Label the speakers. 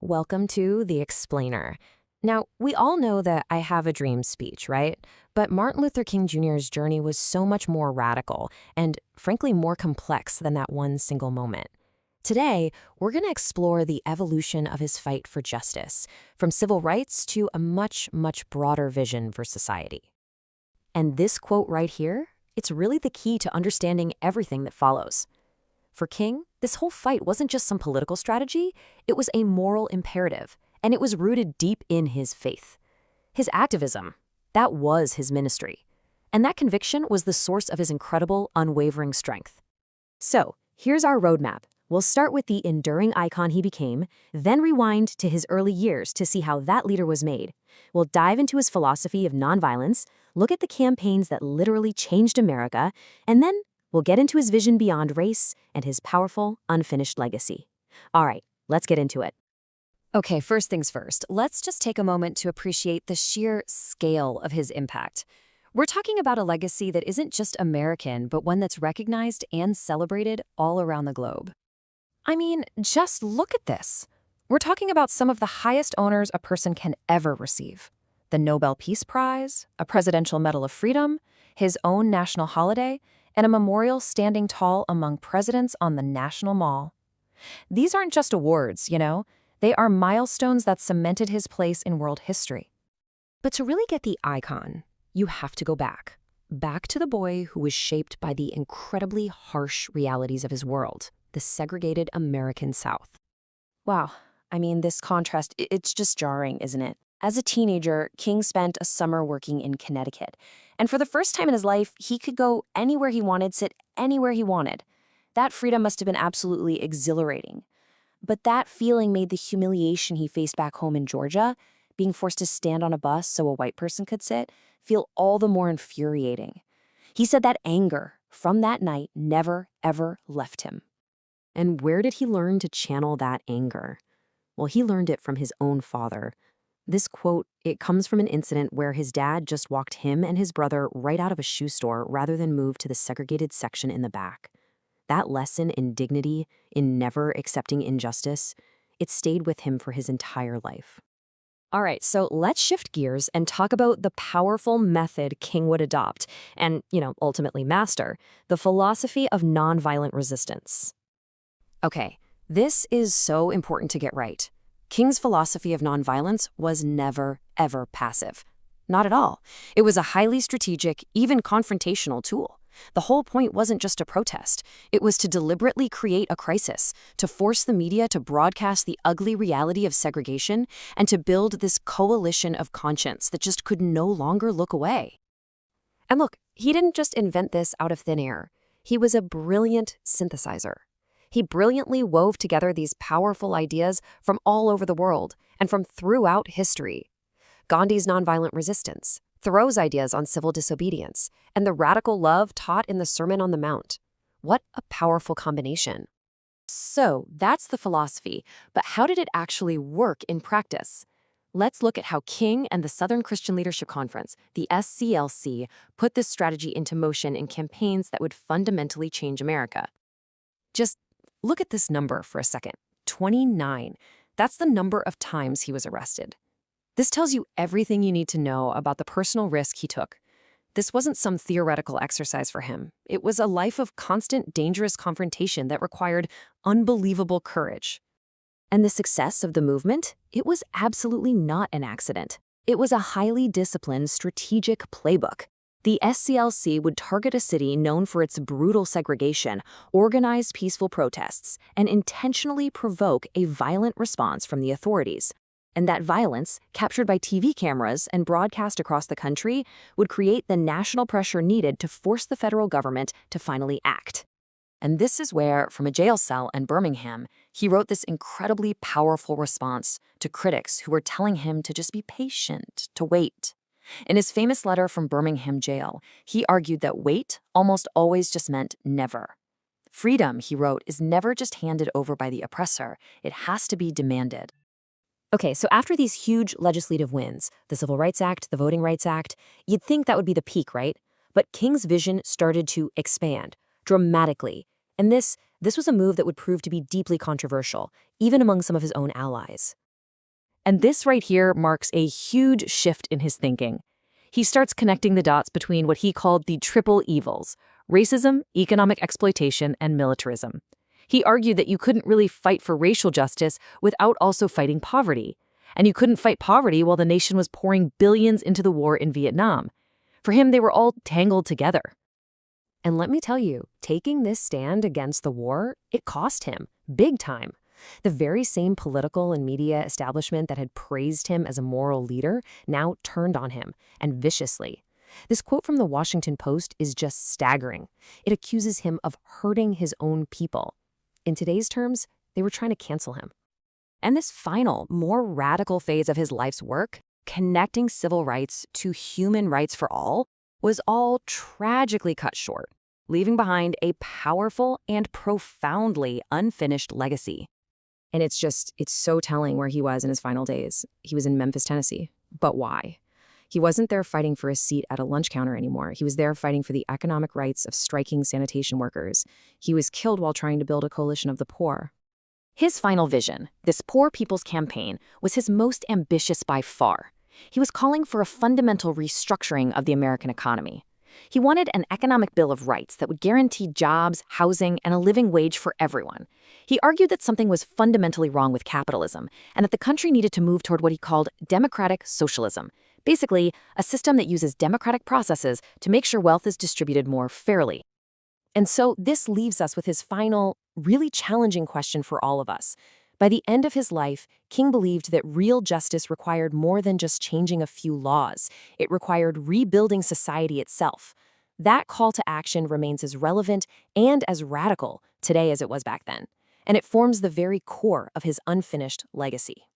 Speaker 1: Welcome to The Explainer. Now, we all know the I Have a Dream speech, right? But Martin Luther King Jr.'s journey was so much more radical and, frankly, more complex than that one single moment. Today, we're going to explore the evolution of his fight for justice, from civil rights to a much, much broader vision for society. And this quote right here, it's really the key to understanding everything that follows. For King, this whole fight wasn't just some political strategy, it was a moral imperative, and it was rooted deep in his faith. His activism, that was his ministry. And that conviction was the source of his incredible, unwavering strength. So, here's our roadmap. We'll start with the enduring icon he became, then rewind to his early years to see how that leader was made. We'll dive into his philosophy of nonviolence, look at the campaigns that literally changed America, and then we'll get into his vision beyond race and his powerful, unfinished legacy. All right, let's get into it. Okay, first things first, let's just take a moment to appreciate the sheer scale of his impact. We're talking about a legacy that isn't just American, but one that's recognized and celebrated all around the globe. I mean, just look at this. We're talking about some of the highest honors a person can ever receive. The Nobel Peace Prize, a Presidential Medal of Freedom, his own national holiday, and a memorial standing tall among presidents on the National Mall. These aren't just awards, they are milestones that cemented his place in world history. But to really get the icon, you have to go back to the boy who was shaped by the incredibly harsh realities of his world, the segregated American South. Wow, I mean, this contrast, it's just jarring, isn't it? As a teenager, King spent a summer working in Connecticut. And for the first time in his life, he could go anywhere he wanted, sit anywhere he wanted. That freedom must have been absolutely exhilarating. But that feeling made the humiliation he faced back home in Georgia, being forced to stand on a bus so a white person could sit, feel all the more infuriating. He said that anger from that night never, ever left him. And where did he learn to channel that anger? Well, he learned it from his own father. This quote, it comes from an incident where his dad just walked him and his brother right out of a shoe store rather than move to the segregated section in the back. That lesson in dignity, in never accepting injustice, it stayed with him for his entire life. All right, so let's shift gears and talk about the powerful method King would adopt and, ultimately master, the philosophy of nonviolent resistance. Okay, this is so important to get right. King's philosophy of nonviolence was never, ever passive. Not at all. It was a highly strategic, even confrontational tool. The whole point wasn't just to protest. It was to deliberately create a crisis, to force the media to broadcast the ugly reality of segregation, and to build this coalition of conscience that just could no longer look away. And look, he didn't just invent this out of thin air. He was a brilliant synthesizer. He brilliantly wove together these powerful ideas from all over the world and from throughout history. Gandhi's nonviolent resistance, Thoreau's ideas on civil disobedience, and the radical love taught in the Sermon on the Mount. What a powerful combination. So, that's the philosophy, but how did it actually work in practice? Let's look at how King and the Southern Christian Leadership Conference, the SCLC, put this strategy into motion in campaigns that would fundamentally change America. Just look at this number for a second. 29. That's the number of times he was arrested. This tells you everything you need to know about the personal risk he took. This wasn't some theoretical exercise for him. It was a life of constant, dangerous confrontation that required unbelievable courage. And the success of the movement? It was absolutely not an accident. It was a highly disciplined, strategic playbook. The SCLC would target a city known for its brutal segregation, organize peaceful protests, and intentionally provoke a violent response from the authorities. And that violence, captured by TV cameras and broadcast across the country, would create the national pressure needed to force the federal government to finally act. And this is where, from a jail cell in Birmingham, he wrote this incredibly powerful response to critics who were telling him to just be patient, to wait. In his famous letter from Birmingham jail, he argued that wait almost always just meant never. Freedom, he wrote, is never just handed over by the oppressor. It has to be demanded. Okay, so after these huge legislative wins, the Civil Rights Act, the Voting Rights Act, you'd think that would be the peak, right? But King's vision started to expand dramatically. And this was a move that would prove to be deeply controversial, even among some of his own allies.
Speaker 2: And this right here marks a huge shift in his thinking. He starts connecting the dots between what he called the triple evils: racism, economic exploitation, and militarism. He argued that you couldn't really fight for racial justice without also fighting poverty. And you couldn't fight poverty while the nation was pouring billions into the war in Vietnam. For him, they were all tangled together.
Speaker 1: And let me tell you, taking this stand against the war, it cost him, big time. The very same political and media establishment that had praised him as a moral leader now turned on him, and viciously. This quote from the Washington Post is just staggering. It accuses him of hurting his own people. In today's terms, they were trying to cancel him.
Speaker 2: And this final, more radical phase of his life's work, connecting civil rights to human rights for all, was all tragically cut short, leaving behind a powerful and profoundly unfinished legacy.
Speaker 1: And it's so telling where he was in his final days. He was in Memphis, Tennessee. But why? He wasn't there fighting for a seat at a lunch counter anymore. He was there fighting for the economic rights of striking sanitation workers. He was killed while trying to build a coalition of the poor.
Speaker 2: His final vision, this Poor People's Campaign, was his most ambitious by far. He was calling for a fundamental restructuring of the American economy. He wanted an economic bill of rights that would guarantee jobs, housing, and a living wage for everyone. He argued that something was fundamentally wrong with capitalism and that the country needed to move toward what he called democratic socialism, basically a system that uses democratic processes to make sure wealth is distributed more fairly. And so this leaves us with his final, really challenging question for all of us. By the end of his life, King believed that real justice required more than just changing a few laws. It required rebuilding society itself. That call to action remains as relevant and as radical today as it was back then, and it forms the very core of his unfinished legacy.